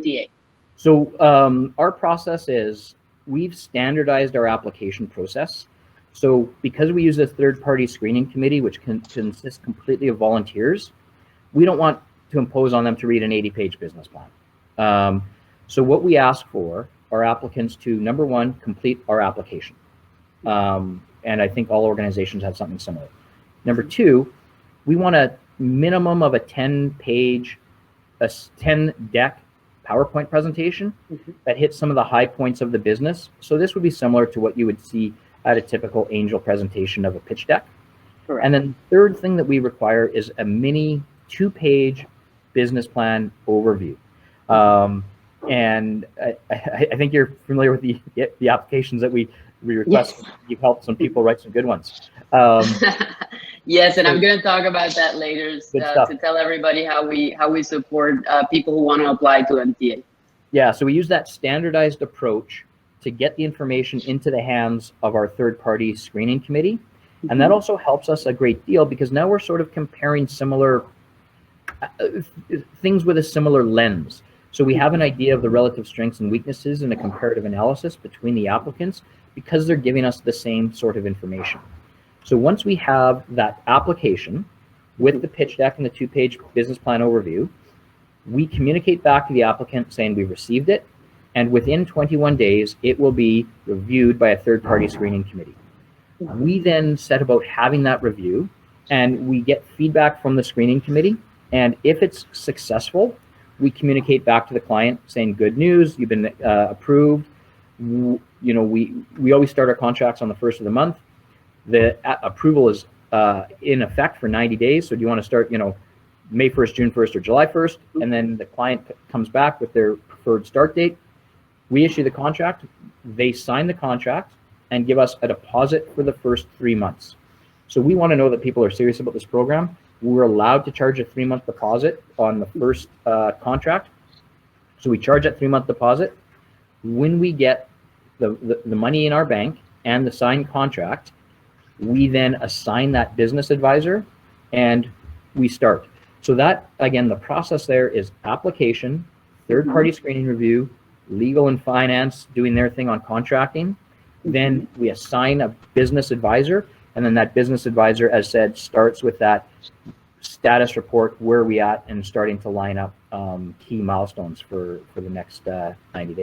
NTA? So our process is we've standardized our application process. So because we use a third-party screening committee, which consists completely of volunteers, we don't want to impose on them to read an 80-page business plan. So what we ask for are applicants to, number one, complete our application. And I think all organizations have something similar. Number two, we want a minimum of a 10-page, a 10-deck PowerPoint presentation that hits some of the high points of the business. So this would be similar to what you would see at a typical angel presentation of a pitch deck. Correct. And then the third thing that we require is a mini 2-page business plan overview. And I think you're familiar with the applications that we request. Yes. You've helped some people write some good ones. Yes, and I'm going to talk about that later to tell everybody how we support people who want to apply to NTA. Yeah, so we use that standardized approach to get the information into the hands of our third-party screening committee. And that also helps us a great deal because now we're sort of comparing similar things with a similar lens. So we have an idea of the relative strengths and weaknesses in a comparative analysis between the applicants because they're giving us the same sort of information. So once we have that application with the pitch deck and the 2-page business plan overview, we communicate back to the applicant saying we've received it, and within 21 days, it will be reviewed by a third-party screening committee. We then set about having that review, and we get feedback from the screening committee, and if it's successful, we communicate back to the client saying, good news, you've been approved. You know, we always start our contracts on the 1st of the month. The approval is in effect for 90 days. So do you want to start, you know, May 1st, June 1st, or July 1st? And then the client comes back with their preferred start date. We issue the contract. They sign the contract and give us a deposit for the first 3 months. So we want to know that people are serious about this program. We're allowed to charge a 3-month deposit on the first contract. So we charge that 3-month deposit. When we get the money in our bank and the signed contract, we then assign that business advisor and we start. So that, again, the process there is application, third-party screening review, legal and finance doing their thing on contracting. Then we assign a business advisor, and then that business advisor, as said, starts with that status report, where are we at, and starting to line up key milestones for the next 90 days.